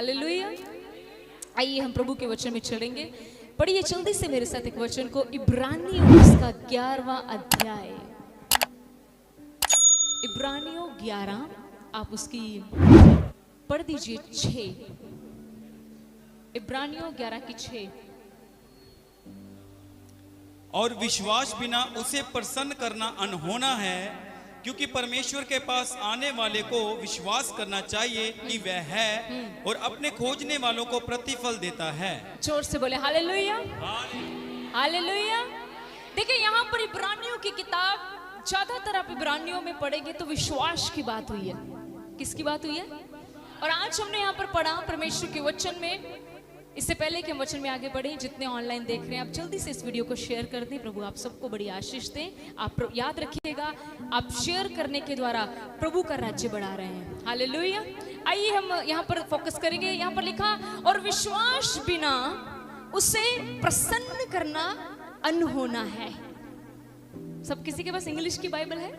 Hallelujah. आइए हम प्रभु के वचन में चलेंगे। पढ़िए जल्दी से मेरे साथ एक वचन को, इब्रानियों उसका 11वां अध्याय। इब्रानियों 11, आप उसकी पढ़ दीजिए 6। इब्रानियों 11 की 6। और विश्वास बिना उसे प्रसन्न करना अनहोना है, क्योंकि परमेश्वर के पास आने वाले को विश्वास करना चाहिए कि वह है और अपने खोजने वालों को प्रतिफल देता है। जोर से बोले हालेलुया, हालेलुया। देखिए यहाँ पर इब्रानियों की किताब, ज्यादातर आप इब्रानियों में पढ़ेंगे तो विश्वास की बात हुई है। किसकी बात हुई है? और आज हमने यहाँ पर पढ़ा परमेश्वर के वचन में। इससे पहले कि हम वचन में आगे बढ़े, जितने ऑनलाइन देख रहे हैं आप जल्दी से इस वीडियो को शेयर कर दें। प्रभु आप सबको बड़ी आशीष दें। आप याद रखिएगा, आप शेयर करने के द्वारा प्रभु का राज्य बढ़ा रहे हैं। हालेलुया। आइए हम यहाँ पर फोकस करेंगे। यहाँ पर लिखा, और विश्वास बिना उसे प्रसन्न करना अनहोना है। सब किसी के पास इंग्लिश की बाइबल है?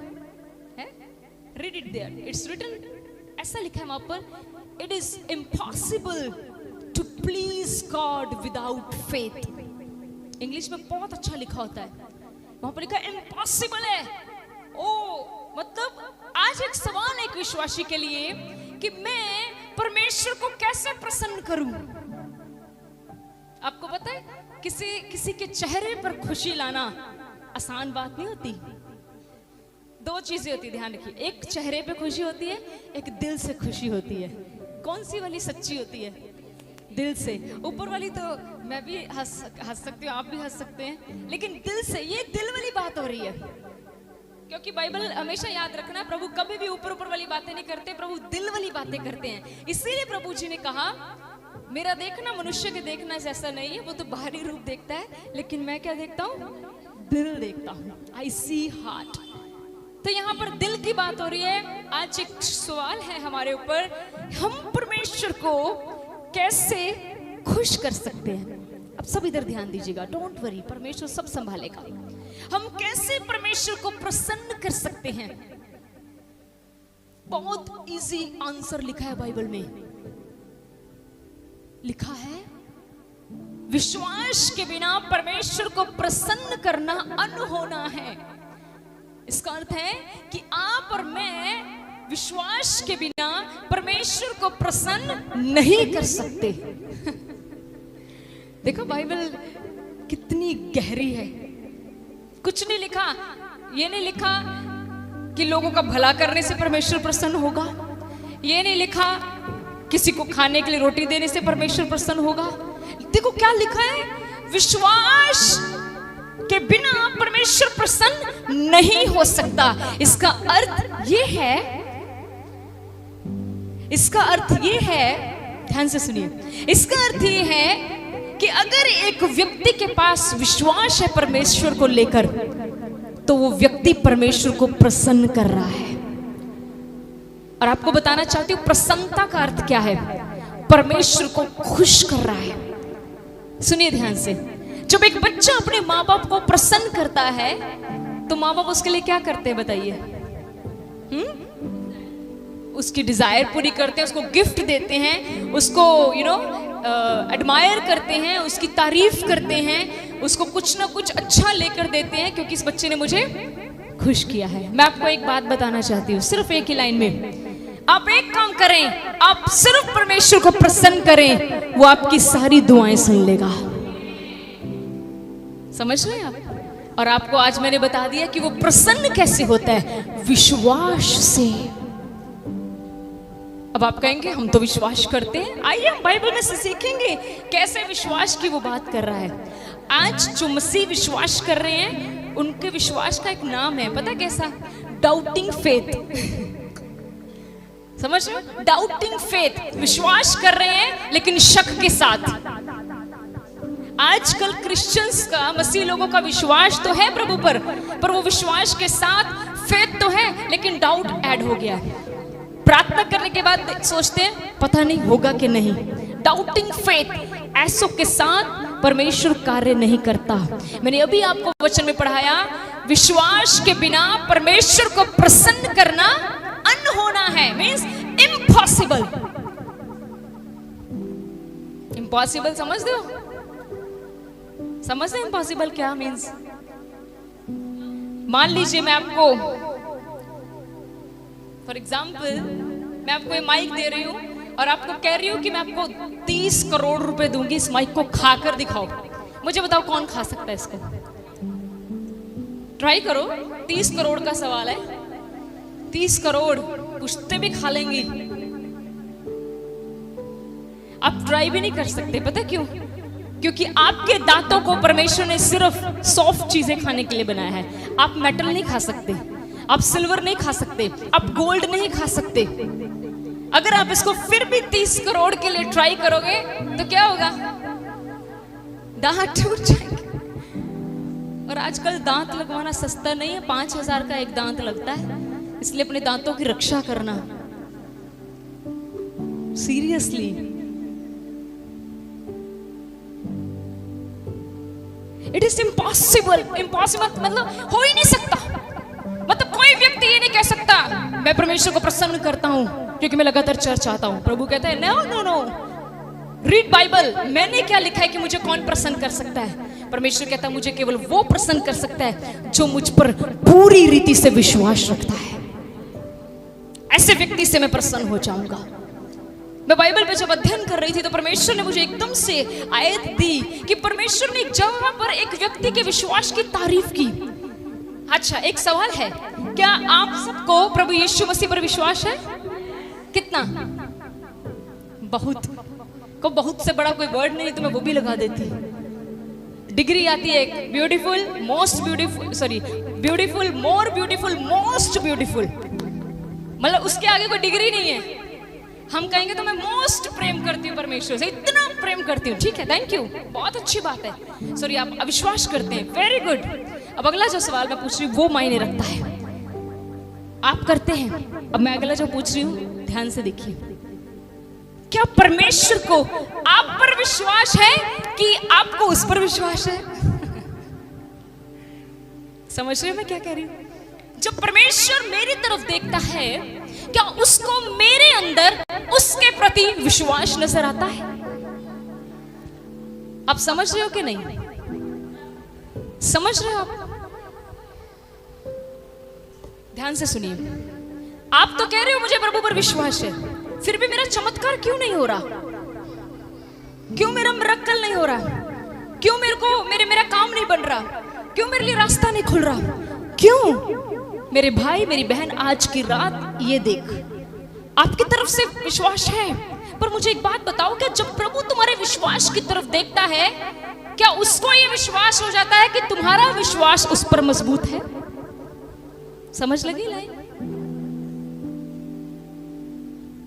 Read it there, it's written. ऐसा लिखा है वहां पर, it is impossible to please God without faith. English में बहुत अच्छा लिखा होता है, वहां पर लिखा इम्पॉसिबल है। ओ मतलब आज एक सवाल है एक विश्वासी के लिए कि मैं परमेश्वर को कैसे प्रसन्न करूं। आपको पता है किसी के चेहरे पर खुशी लाना आसान बात नहीं होती। दो चीजें होती है, ध्यान रखिए। एक चेहरे पे खुशी होती है, एक दिल से खुशी होती है। कौन सी वाली सच्ची होती है? दिल से। ऊपर वाली तो मैं भी हंस सकती हूँ, आप भी हंस सकते हैं, लेकिन दिल से, ये दिल वाली बात हो रही है। क्योंकि बाइबल हमेशा याद रखना, प्रभु कभी भी ऊपर ऊपर वाली बातें नहीं करते, प्रभु दिल वाली बातें करते हैं। इसीलिए प्रभु जी ने कहा, मेरा देखना मनुष्य के देखना जैसा नहीं है, वो तो बाहरी रूप देखता है, लेकिन मैं क्या देखता हूँ? दिल देखता हूँ। आई सी हार्ट। तो यहाँ पर दिल की बात हो रही है। आज एक सवाल है हमारे ऊपर, हम परमेश्वर को कैसे खुश कर सकते हैं? अब सब इधर ध्यान दीजिएगा, डोंट वरी, परमेश्वर सब संभालेगा। हम कैसे परमेश्वर को प्रसन्न कर सकते हैं? बहुत इजी आंसर लिखा है बाइबल में। लिखा है, विश्वास के बिना परमेश्वर को प्रसन्न करना अनहोना है। इसका अर्थ है कि आप और मैं विश्वास के बिना परमेश्वर को प्रसन्न नहीं कर सकते। देखो बाइबल कितनी गहरी है। कुछ नहीं लिखा, ये नहीं लिखा कि लोगों का भला करने से परमेश्वर प्रसन्न होगा। ये नहीं लिखा किसी को खाने के लिए रोटी देने से परमेश्वर प्रसन्न होगा। देखो क्या लिखा है, विश्वास के बिना परमेश्वर प्रसन्न नहीं हो सकता। इसका अर्थ ये है, इसका अर्थ ये है, ध्यान से सुनिए, इसका अर्थ ये है कि अगर एक व्यक्ति के पास विश्वास है परमेश्वर को लेकर, तो वो व्यक्ति परमेश्वर को प्रसन्न कर रहा है। और आपको बताना चाहती हूं प्रसन्नता का अर्थ क्या है। परमेश्वर को खुश कर रहा है। सुनिए ध्यान से, जब एक बच्चा अपने माँ बाप को प्रसन्न करता है तो माँ बाप उसके लिए क्या करते हैं बताइए? उसकी डिजायर पूरी करते हैं, उसको गिफ्ट देते हैं, उसको एडमायर करते हैं, उसकी तारीफ करते हैं, उसको कुछ ना कुछ अच्छा लेकर देते हैं, क्योंकि इस बच्चे ने मुझे खुश किया है। मैं आपको एक बात बताना चाहती हूँ, सिर्फ एक ही लाइन में। आप एक काम करें, आप सिर्फ परमेश्वर को प्रसन्न करें, वो आपकी सारी दुआएं सुन लेगा। समझ रहे हैं आप? और आपको आज मैंने बता दिया कि वो प्रसन्न कैसे होता है, विश्वास से। अब आप कहेंगे हम तो विश्वास करते हैं। आइए हम बाइबल में से सीखेंगे कैसे विश्वास की वो बात कर रहा है। आज जो मसीह विश्वास कर रहे हैं, उनके विश्वास का एक नाम है, पता कैसा? Doubting faith. समझ रहे हो? Doubting faith. विश्वास कर रहे हैं लेकिन शक के साथ। आजकल क्रिश्चियंस का, मसीह लोगों का विश्वास तो है प्रभु पर वो विश्वास के साथ फेथ तो है, लेकिन डाउट ऐड हो गया है। प्रार्थना करने के बाद सोचते हैं पता नहीं होगा कि नहीं। डाउटिंग फेथ, ऐसों के साथ परमेश्वर कार्य नहीं करता। मैंने अभी आपको वचन में पढ़ाया, विश्वास के बिना परमेश्वर को प्रसन्न करना अनहोना है, मींस इम्पॉसिबल। इम्पॉसिबल समझते हो? समझते इम्पॉसिबल क्या मीन्स? मान लीजिए मैं आपको फॉर एग्जाम्पल मैं आपको ये माइक दे रही हूं और आपको कह रही हूं कि मैं आपको 30 करोड़ रुपए दूंगी, इस माइक को खाकर दिखाओ। मुझे बताओ कौन खा सकता है इसको? ट्राई करो, 30 करोड़ का सवाल है। 30 करोड़ पुश्ते भी खा लेंगी। आप ट्राई भी नहीं कर सकते, पता क्यों? क्योंकि आपके दांतों को परमेश्वर ने सिर्फ सॉफ्ट चीजें खाने के लिए बनाया है। आप मेटल नहीं खा सकते, आप सिल्वर नहीं खा सकते, आप गोल्ड नहीं खा सकते। अगर आप इसको फिर भी 30 करोड़ के लिए ट्राई करोगे तो क्या होगा? दांत टूट जाएंगे। और आजकल दांत लगवाना सस्ता नहीं है, 5,000 का एक दांत लगता है। इसलिए अपने दांतों की रक्षा करना, seriously. It is impossible. Impossible मतलब हो ही नहीं सकता। मतलब कोई व्यक्ति ये नहीं कह सकता मैं परमेश्वर को प्रसन्न करता हूं क्योंकि मैं लगातार चर्च आता हूं। प्रभु कहता है no no no, read Bible. मैंने क्या लिखा है कि मुझे कौन प्रसन्न कर सकता है? परमेश्वर कहता है मुझे केवल वो प्रसन्न कर सकता है जो मुझ पर पूरी रीति से विश्वास रखता है। ऐसे व्यक्ति से मैं प्रसन्न हो जाऊंगा। मैं बाइबल पे जब अध्ययन कर रही थी तो परमेश्वर ने मुझे एकदम से आयत दी कि परमेश्वर ने एक जगह पर एक व्यक्ति के विश्वास की तारीफ की। अच्छा, एक सवाल है, क्या आप सबको प्रभु यीशु मसीह पर विश्वास है? कितना? बहुत। को बहुत से बड़ा कोई वर्ड नहीं तो मैं वो भी लगा देती। डिग्री आती है एक, beautiful, most beautiful, sorry beautiful, more beautiful, most beautiful. मतलब उसके आगे कोई डिग्री नहीं है। हम कहेंगे तो मैं मोस्ट प्रेम करती हूँ परमेश्वर से, इतना प्रेम करती हूँ। ठीक है, थैंक यू, बहुत अच्छी बात है। सॉरी, आप अविश्वास करते हैं, वेरी गुड। अब अगला जो सवाल मैं पूछ रही हूँ वो मायने रखता है। आप करते हैं। अब मैं अगला जो पूछ रही हूँ ध्यान से देखिए, क्या परमेश्वर को आप पर विश्वास है कि आपको उस पर विश्वास है? समझ रहे हो मैं क्या कह रही हूँ? जब परमेश्वर मेरी तरफ देखता है, क्या उसको मेरे अंदर उसके प्रति विश्वास नजर आता है? आप समझ रहे हो कि नहीं? समझ रहे हो आप? ध्यान से सुनिए। आप तो कह रहे हो मुझे प्रभु पर विश्वास है, फिर भी मेरा चमत्कार क्यों नहीं हो रहा? क्यों मेरा मिरेकल नहीं हो रहा? क्यों मेरा काम नहीं बन रहा? क्यों मेरे लिए रास्ता नहीं खुल रहा? क्यों? मेरे भाई मेरी बहन, आज की रात ये देख, आपकी तरफ से विश्वास है, पर मुझे एक बात बताओ, क्या जब प्रभु तुम्हारे विश्वास की तरफ देखता है, क्या उसको ये विश्वास हो जाता है कि तुम्हारा विश्वास उस पर मजबूत है? समझ लगी लाइन?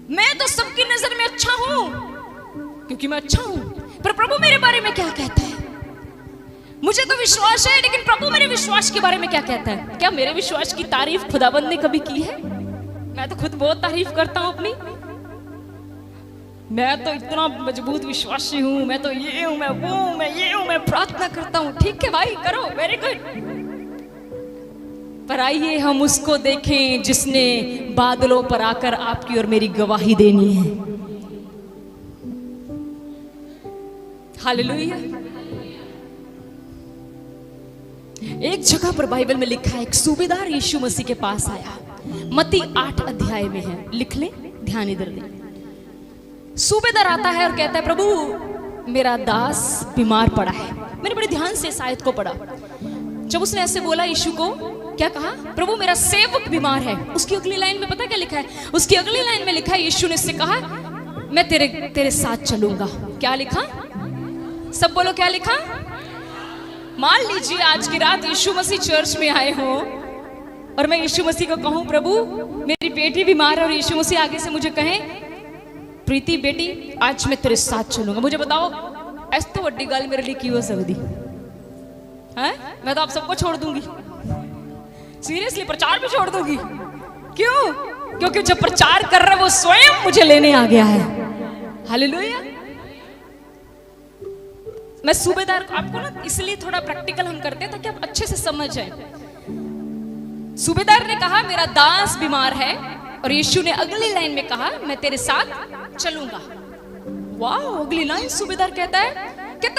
मैं तो सबकी नजर में अच्छा हूं क्योंकि मैं अच्छा हूं, पर प्रभु मेरे बारे में क्या कहता है? मुझे तो विश्वास है, लेकिन प्रभु मेरे विश्वास के बारे में क्या कहता है? क्या मेरे विश्वास की तारीफ खुदाबंद ने कभी की है? मैं तो खुद बहुत तारीफ करता हूं अपनी। मैं तो इतना मजबूत विश्वासी हूं, मैं तो ये हूं, मैं वो हूं, मैं ये हूं, मैं प्रार्थना करता हूं। ठीक है भाई, करो, वेरी गुड। पर आइए हम उसको देखें जिसने बादलों पर आकर आपकी और मेरी गवाही देनी है। हालेलुया। एक जगह पर बाइबल में लिखा है, एक सूबेदार यीशु मसीह के पास आया। मत्ती 8 अध्याय में है, लिख ले, ध्यान इधर दे। सूबेदार आता है और कहता है, प्रभु मेरा दास बीमार पड़ा है। मैंने बड़े ध्यान से इस आयत को पढ़ा। जब उसने ऐसे बोला यीशु को, क्या कहा? प्रभु मेरा सेवक बीमार है। उसकी अगली लाइन में पता क्या लिखा है? उसकी अगली लाइन में लिखा है, यीशु ने इससे कहा, मैं तेरे साथ चलूंगा। क्या लिखा? सब बोलो, क्या लिखा? मान लीजिए आज की रात यीशु मसीह चर्च में आए हो और मैं यीशु मसीह को कहूं, प्रभु मेरी बेटी बीमार है, और यीशु मसीह आगे से मुझे कहे, प्रीति बेटी आज मैं तेरे साथ चलूंगा। मुझे बताओ, ऐसी तो बड़ी गल मेरे लिए की हो सकती है? मैं तो आप सबको छोड़ दूंगी, सीरियसली, प्रचार भी छोड़ दूंगी। क्यों? क्योंकि जब प्रचार कर रहा है वो स्वयं मुझे लेने आ गया है। हालेलुया। मैं सूबेदार को, आपको ना इसलिए थोड़ा प्रैक्टिकल हम करते हैं ताकि आप अच्छे से समझ जाए। सूबेदार ने कहा मेरा दास बीमार है, और यीशु ने अगली लाइन में कहा मैं तेरे साथ चलूंगा। वाह, अगली लाइन सूबेदार कहता है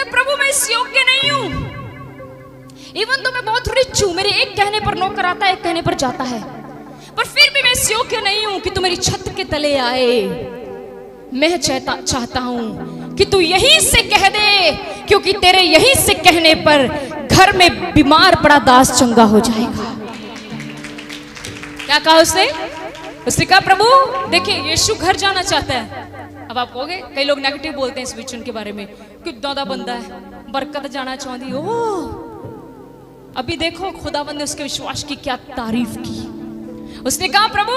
प्रभु मैं इस योग्य नहीं हूं, इवन तो मैं बहुत रिच हूं, मेरे एक कहने पर नौकर आता है, एक कहने पर जाता है, पर फिर भी मैं इस योग्य नहीं हूं कि तू मेरी छत के तले आए। मैं चाहता हूं कि तू यहीं से कह दे, क्योंकि तेरे यहीं से कहने पर घर में बीमार पड़ा दास चंगा हो जाएगा। क्या कहा उसने? उसने कहा प्रभु देखिए यीशु घर जाना चाहता है। अब आप कहोगे, कई लोग नेगेटिव बोलते हैं इस विचन के बारे में, कि दादा बंदा है, बरकत जाना चाहती हो। अभी देखो खुदावंद ने उसके विश्वास की क्या तारीफ की। उसने कहा प्रभु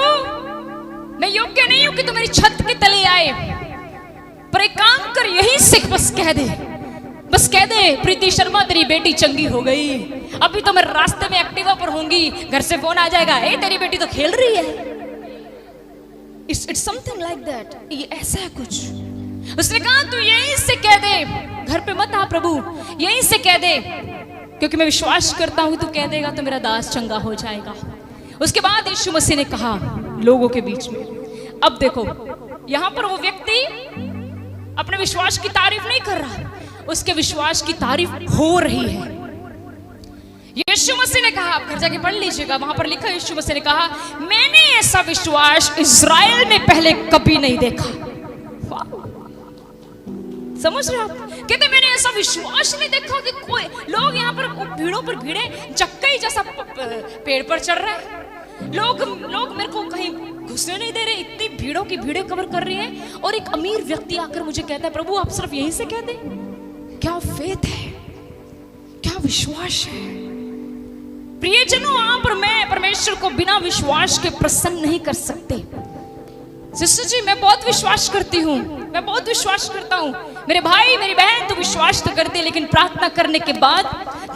मैं योग्य नहीं हूं कि तू मेरी छत के तले आए, पर एक काम कर, यहीं से बस कह दे, बस कह दे प्रीति शर्मा तेरी बेटी चंगी हो गई। अभी तो मैं रास्ते में एक्टिवा पर होंगी, घर से फोन आ जाएगा, ए तेरी बेटी तो खेल रही है। It's something like that. ये ऐसा है कुछ। उसने कहा तू यहीं से कह दे, घर पे मत आ प्रभु, यहीं से कह दे, क्योंकि मैं विश्वास करता हूं तू कह देगा तो मेरा दास चंगा हो जाएगा। उसके बाद यीशु मसीह ने कहा लोगों के बीच में, अब देखो यहां पर वो व्यक्ति अपने विश्वास की तारीफ नहीं कर रहा, उसके विश्वास की तारीफ हो रही है। यीशु मसीह ने कहा, आप घर जाके पढ़ लीजिएगा, वहां पर लिखा यीशु मसीह ने कहा मैंने ऐसा विश्वास इज़राइल में पहले कभी नहीं देखा। समझ रहे हो आप? कहते मैंने ऐसा विश्वास नहीं देखा कि कोई लोग यहाँ पर भीड़ों पर भीड़े, चक्का जैसा पेड़ पर चढ़ रहा है, लोग मेरे को कहीं घुसने नहीं दे रहे, इतनी भीड़ों की भीड़ें कवर कर रही है, और एक अमीर व्यक्ति आकर मुझे कहता है प्रभु आप सिर्फ यहीं से कह दे। क्या फेथ है, क्या विश्वास है। प्रियजनों, आप और मैं परमेश्वर को बिना विश्वास के प्रसन्न नहीं कर सकते। सिस्टर जी मैं बहुत विश्वास करती हूँ, मैं बहुत विश्वास करता हूँ, मेरे भाई मेरी बहन तो विश्वास तो करते, लेकिन प्रार्थना करने के बाद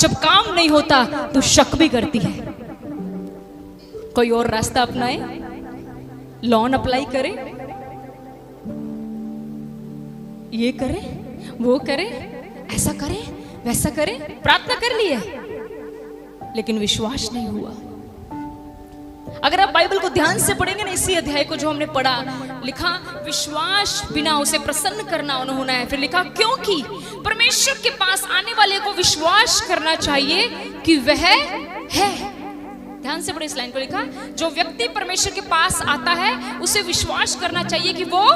जब काम नहीं होता तो शक भी करती है। कोई और रास्ता अपनाए, लोन अप्लाई करे, ये करे वो करे, ऐसा करे वैसा करे, प्रार्थना कर ली है लेकिन विश्वास नहीं हुआ। अगर आप बाइबल को ध्यान से पढ़ेंगे ना, इसी अध्याय को जो हमने पढ़ा, लिखा विश्वास बिना उसे प्रसन्न करना होना है। फिर लिखा क्योंकि परमेश्वर के पास आने वाले को विश्वास करना चाहिए कि वह है। ध्यान से पढ़े इस लाइन को, लिखा जो व्यक्ति परमेश्वर के पास आता है उसे विश्वास करना चाहिए कि वो,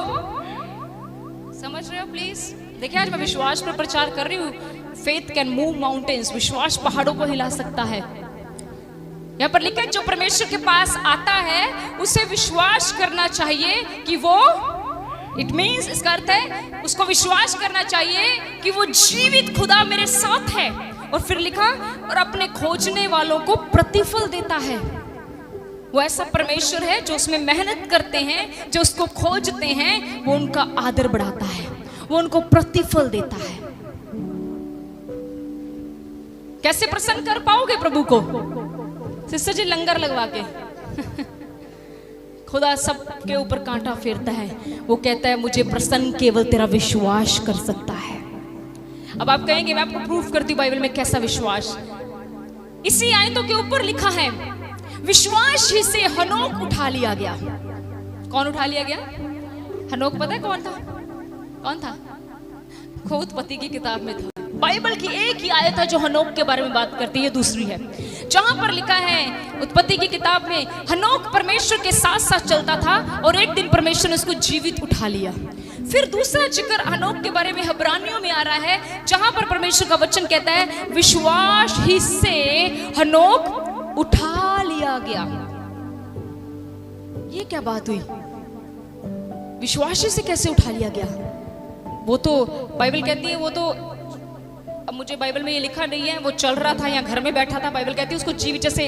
समझ रहे हो प्लीज? देखिए आज मैं विश्वास पर प्रचार कर रही हूँ। फेथ कैन मूव माउंटेन्स, विश्वास पहाड़ों को हिला सकता है। यहाँ पर लिखा है जो परमेश्वर के पास आता है उसे विश्वास करना चाहिए कि वो, इट मीन्स इसका अर्थ है उसको विश्वास करना चाहिए कि वो जीवित खुदा मेरे साथ है। और फिर लिखा और अपने खोजने वालों को प्रतिफल देता है। वो ऐसा परमेश्वर है जो उसमें मेहनत करते हैं, जो उसको खोजते हैं, वो उनका आदर बढ़ाता है, वो उनको प्रतिफल देता है। कैसे प्रसन्न कर पाओगे प्रभु को? सिस्टर जी लंगर लगवा के खुदा सबके ऊपर कांटा फेरता है, वो कहता है मुझे प्रसन्न केवल तेरा विश्वास कर सकता है। अब आप कहेंगे मैं आपको प्रूफ करती हूँ बाइबल में कैसा विश्वास। इसी आयतों के ऊपर लिखा है विश्वास ही से हनोक उठा लिया गया। कौन उठा लिया गया? हनोक पता है कौन था? कौन था? उत्पत्ति की किताब में था। बाइबल की एक ही आयत है जो हनोक के बारे में बात करती है, दूसरी है जहां पर लिखा है उत्पत्ति की किताब में हनोक परमेश्वर के साथ साथ चलता था और एक दिन परमेश्वर ने उसको जीवित उठा लिया। फिर दूसरा जिक्र हनोक के बारे में इब्रानियों में आ रहा है जहां पर परमेश्वर का वचन कहता है विश्वास ही से हनोक उठा लिया गया। ये क्या बात हुई? विश्वास से कैसे उठा लिया गया? वो तो बाइबल कहती है, वो तो, अब मुझे बाइबल में ये लिखा नहीं है, वो चल रहा था या घर में बैठा था, बाइबल कहती है उसको जीवित, जैसे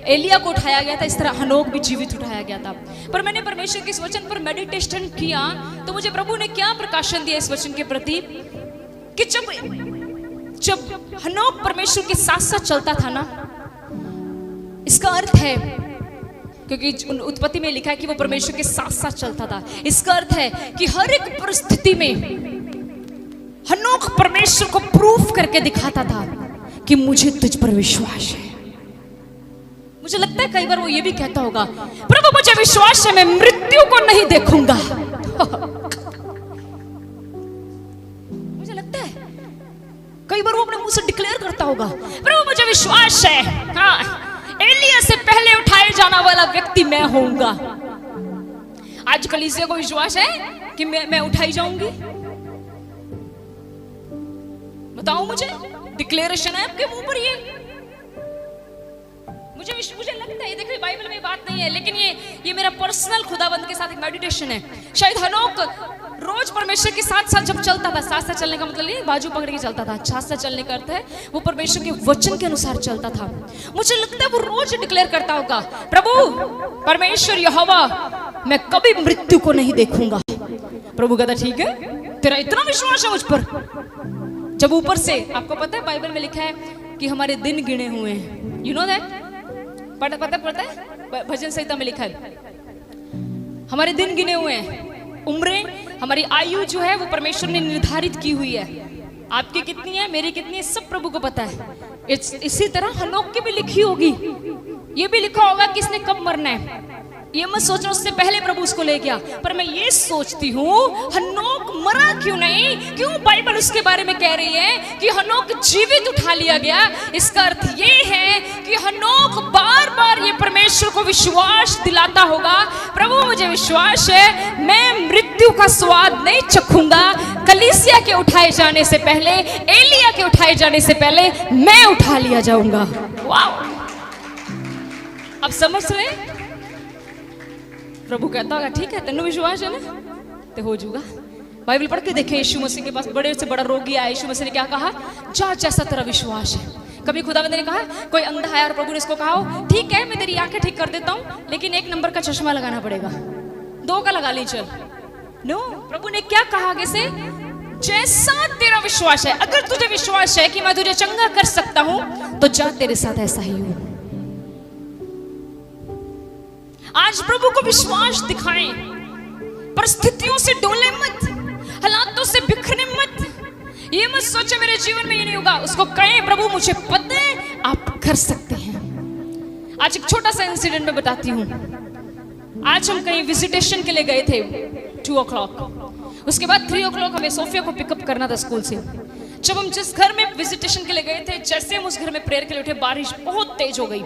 एलिया को उठाया गया था इस तरह हनोक भी जीवित उठाया गया था। पर मैंने परमेश्वर के इस वचन पर मेडिटेशन किया तो मुझे प्रभु ने क्या प्रकाशन दिया इस वचन के प्रति कि जब हनोक परमेश्वर के साथ साथ चलता था ना, इसका अर्थ है, क्योंकि उत्पत्ति में लिखा है कि वो परमेश्वर के साथ साथ चलता था, इसका अर्थ है कि हर एक परिस्थिति में हनोक परमेश्वर को प्रूफ करके दिखाता था कि मुझे तुझ पर विश्वास है। मुझे लगता है कई बार वो ये भी कहता होगा प्रभु मुझे विश्वास है मैं मृत्यु को नहीं देखूंगा। लगता है कई बार वो अपने मुंह से डिक्लेयर करता होगा, प्रभु मुझे विश्वास है, हाँ, एलिया से पहले उठाए जाने वाला व्यक्ति मैं होऊंगा। आज कलीसिया को विश्वास है कि मैं उठाई जाऊंगी? बताओ मुझे, डिक्लेरेशन है आपके मुंह पर ये? मुझे लगता है, देखिए बाइबल में बात नहीं है, लेकिन ये मेरा पर्सनल खुदाबंद के साथ एक मेडिटेशन है। शायद हनोक रोज परमेश्वर के साथ साथ जब चलता था, साथ साथ चलने का मतलब नहीं बाजू पकड़ के चलता था, साथ साथ चलने का अर्थ है वो परमेश्वर के वचन के अनुसार चलता था। मुझे लगता है वो रोज डिक्लेयर करता होगा, प्रभु परमेश्वर यहोवा मैं कभी मृत्यु को नहीं देखूंगा। प्रभु कहता ठीक है, तेरा इतना विश्वास है मुझ पर? जब ऊपर से, आपको पता है बाइबल में लिखा है कि हमारे दिन गिने हुए हैं, यू नो दैट, पता है भजन संहिता में लिखा है हमारे दिन गिने हुए हैं, उम्रें, हमारी आयु जो है वो परमेश्वर ने निर्धारित की हुई है। आपकी कितनी है, मेरी कितनी है, सब प्रभु को पता है। इसी तरह हनोक की भी लिखी होगी, ये भी लिखा होगा कि इसने कब मरना है। ये मत सोचना उससे पहले प्रभु उसको ले गया, पर मैं ये सोचती हूँ हनोक मरा क्यों नहीं? क्यों बाइबल उसके बारे में कह रही है कि हनोक जीवित उठा लिया गया? इसका अर्थ ये है कि हनोक बार बार ये परमेश्वर को विश्वास दिलाता होगा, प्रभु मुझे विश्वास है मैं मृत्यु का स्वाद नहीं चखूंगा। कलीसिया के उठाए जाने से पहले, एलिया के उठाए जाने से पहले मैं उठा लिया जाऊंगा। वाह, अब समझ रहे? प्रभु कहता होगा ठीक है, तेनू विश्वास है ना, तो हो जाऊगा। बाइबल पढ़ के देखें, यीशु मसीह के पास बड़े से बड़ा रोगी आया, यीशु मसीह ने क्या कहा? जा जैसा तेरा विश्वास है। कभी खुदावंद ने कहा कोई अंधा आया और प्रभु ने इसको कहा ठीक है मैं तेरी आंखें ठीक कर देता हूँ, लेकिन 1 नंबर का चश्मा लगाना पड़ेगा, 2 का लगा ली चल। नो, प्रभु ने क्या कहा आगे से? जैसा तेरा विश्वास है। अगर तुझे विश्वास है कि मैं तुझे चंगा कर सकता हूं तो जा, तेरे साथ ऐसा ही हो। आज प्रभु को विश्वास दिखाएं, परिस्थितियों से डोले मत, हालातों से बिखरने मत। ये मत सोचे मेरे जीवन में ये नहीं होगा, उसको कहें प्रभु मुझे पता है आप कर सकते हैं। आज एक छोटा सा इंसिडेंट में बताती हूँ। आज हम कहीं विजिटेशन के लिए गए थे 2 o'clock, उसके बाद 3 o'clock हमें सोफिया को पिकअप करना था स्कूल से। जब हम जिस घर में विजिटेशन के लिए गए थे, जैसे हम उस घर में प्रेयर के लिए उठे, बारिश बहुत तेज हो गई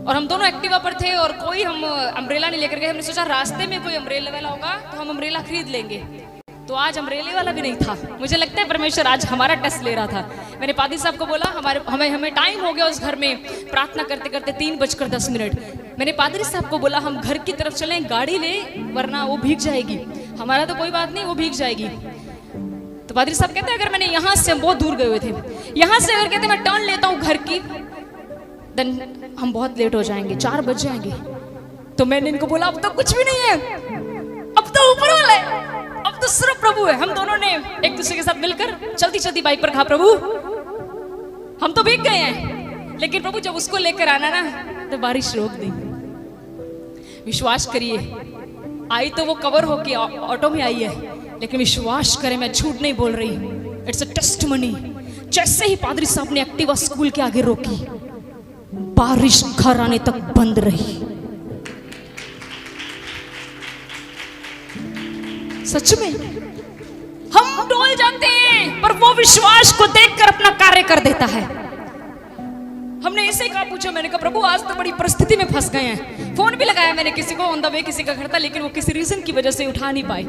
और हम दोनों एक्टिवा पर थे और कोई हम अम्ब्रेला नहीं लेकर गए। हमने सोचा रास्ते में कोई अम्ब्रेला वाला होगा तो हम अम्ब्रेला खरीद लेंगे, तो आज अम्ब्रेले वाला भी नहीं था। मुझे लगता है परमेश्वर आज हमारा टेस्ट ले रहा था। मैंने पादी साहब को बोला हमें टाइम हो गया उस घर में प्रार्थना करते करते 3:10। मैंने पादरी साहब को बोला हम घर की तरफ चलें, गाड़ी ले वरना वो भीग जाएगी। हमारा तो कोई बात नहीं, वो भीग जाएगी। तो पादरी साहब कहते हैं अगर मैंने यहाँ से, हम बहुत दूर गए हुए थे, यहाँ से अगर कहते मैं टर्न लेता हूँ घर की, देन हम बहुत लेट हो जाएंगे, 4 बज जाएंगे। तो मैंने इनको बोला अब तो कुछ भी नहीं है, अब तो ऊपर वाला है, अब तो सिर्फ प्रभु है। हम दोनों ने एक दूसरे के साथ मिलकर चलती चलती बाइक पर कहा प्रभु हम तो भीग गए हैं, लेकिन प्रभु जब उसको लेकर आना ना तो बारिश रोक दी। विश्वास करिए, आई तो वो कवर होके ऑटो में आई है, लेकिन विश्वास करें मैं झूठ नहीं बोल रही, इट्स अ टेस्टमनी। जैसे ही पादरी साहब ने एक्टिवा स्कूल के आगे रोकी, बारिश घर आने तक बंद रही। सच में हम डोल जाते हैं, पर वो विश्वास को देखकर अपना कार्य कर देता है। हमने ऐसे कहा, पूछा, मैंने कहा प्रभु आज तो बड़ी परिस्थिति में फंस गए हैं। फोन भी लगाया मैंने किसी को, ऑन द वे किसी का घर था, लेकिन वो किसी रीजन की वजह से उठा नहीं पाए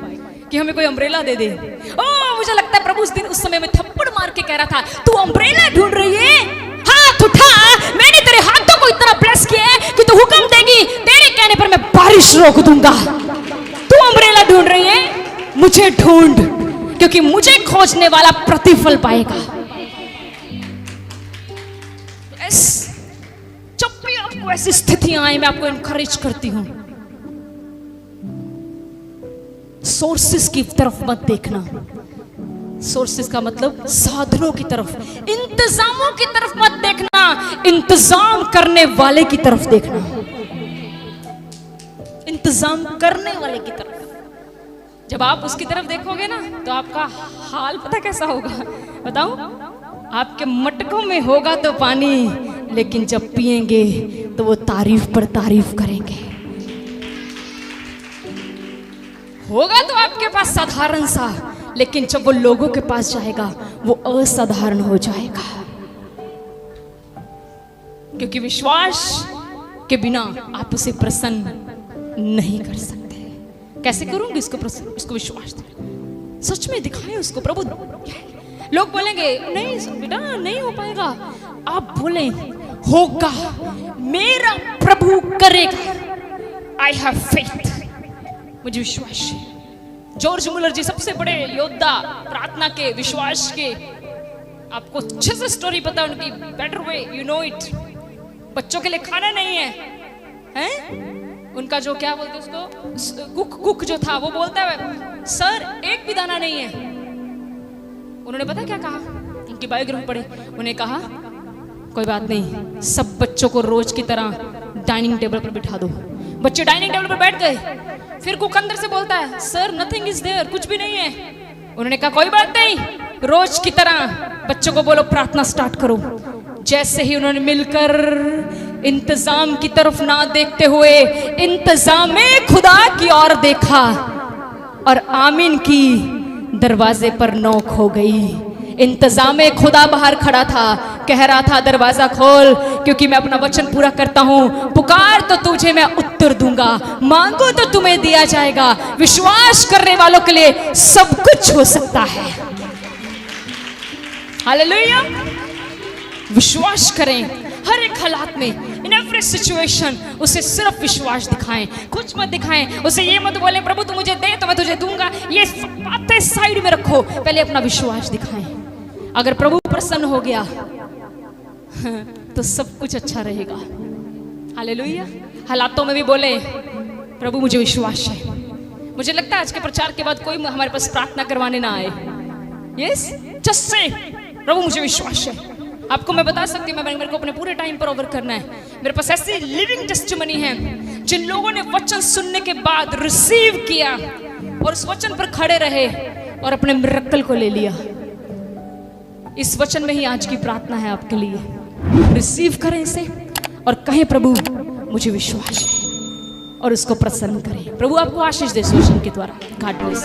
कि हमें कोई अम्ब्रेला दे दे। ओ मुझे लगता है प्रभु उस समय में थप्पड़ मार के कह रहा था तू अम्ब्रेला ढूंढ रही है, हाथ उठा, मैंने तेरे हाथों को इतना प्रेस किया है कि तू हुक्म देगी, तेरे कहने पर मैं बारिश रोक दूंगा। तू अम्ब्रेला ढूंढ रही है, मुझे ढूंढ, क्योंकि मुझे खोजने वाला प्रतिफल पाएगा। जब भी आपको ऐसी स्थितियां आए, मैं आपको एनकरेज करती हूं, सोर्सेस की तरफ मत देखना। सोर्सेस का मतलब साधनों की तरफ, इंतजामों की तरफ मत देखना, इंतजाम करने वाले की तरफ देखना। इंतजाम करने वाले की तरफ जब आप उसकी तरफ देखोगे ना, तो आपका हाल पता कैसा होगा बताऊं? आपके मटकों में होगा तो पानी, लेकिन जब पिएंगे तो वो तारीफ पर तारीफ करेंगे। होगा तो आपके पास साधारण सा, लेकिन जब वो लोगों के पास जाएगा वो असाधारण हो जाएगा, क्योंकि विश्वास के बिना आप उसे प्रसन्न नहीं कर सकते। कैसे करूंगी इसको विश्वास सच में दिखाएं उसको। प्रभु, लोग बोलेंगे नहीं बेटा नहीं हो पाएगा, आप बोले होगा, मेरा प्रभु करेगा। आई हैव फेथ, मुझे विश्वास है। जॉर्ज मुलर जी सबसे बड़े योद्धा प्रार्थना के, विश्वास के, आपको अच्छे से स्टोरी पता है उनकी, better way you know it. बच्चों के लिए खाना नहीं है, हैं? उनका जो क्या बोलते उसको कुक जो था वो बोलता है सर एक भी दाना नहीं है। उन्होंने पता क्या कहा, उनकी बायोग्राफी पढ़े, उन्हें कहा कोई बात नहीं, सब बच्चों को रोज की तरह डाइनिंग टेबल पर बिठा दो। बच्चे डाइनिंग टेबल पर बैठ गए। फिर कुक अंदर से बोलता है सर नथिंग इज देयर, कुछ भी नहीं है। उन्होंने कहा कोई बात नहीं, रोज की तरह बच्चों को बोलो प्रार्थना स्टार्ट करो। जैसे ही उन्होंने मिलकर इंतजाम की तरफ ना देखते हुए इंतजाम में खुदा की ओर देखा और आमीन की, दरवाजे पर नोक हो गई। इंतजाम खुदा बाहर खड़ा था, कह रहा था दरवाजा खोल, क्योंकि मैं अपना वचन पूरा करता हूं। पुकार तो तुझे मैं उत्तर दूंगा, मांगो तो तुम्हें दिया जाएगा। विश्वास करने वालों के लिए सब कुछ हो सकता है। हालेलुया। विश्वास करें हर एक हालात में, इन एवरी सिचुएशन उसे सिर्फ विश्वास दिखाएं, कुछ मत दिखाएं। उसे ये मत बोलें प्रभु तू मुझे दे तो मैं तुझे दूंगा, ये बातें साइड में रखो, पहले अपना विश्वास दिखाएं। अगर प्रभु प्रसन्न हो गया तो सब कुछ अच्छा रहेगा। हालेलुया। हालातों में भी बोले प्रभु मुझे विश्वास है। मुझे लगता है आज के प्रचार के बाद कोई हमारे पास प्रार्थना करवाने ना आए। यस, जस्ट से प्रभु मुझे विश्वास है। आपको मैं बता सकती हूँ, मेरे को अपने पूरे टाइम पर ओवर करना है। मेरे पास ऐसी लिविंग टेस्टिमनी है जिन लोगों ने वचन सुनने के बाद रिसीव किया और उस वचन पर खड़े रहे और अपने मिरेकल को ले लिया। इस वचन में ही आज की प्रार्थना है आपके लिए। रिसीव करें इसे और कहें प्रभु मुझे विश्वास है, और उसको प्रसन्न करें। प्रभु आपको आशीष दे इस वचन के द्वारा। God bless.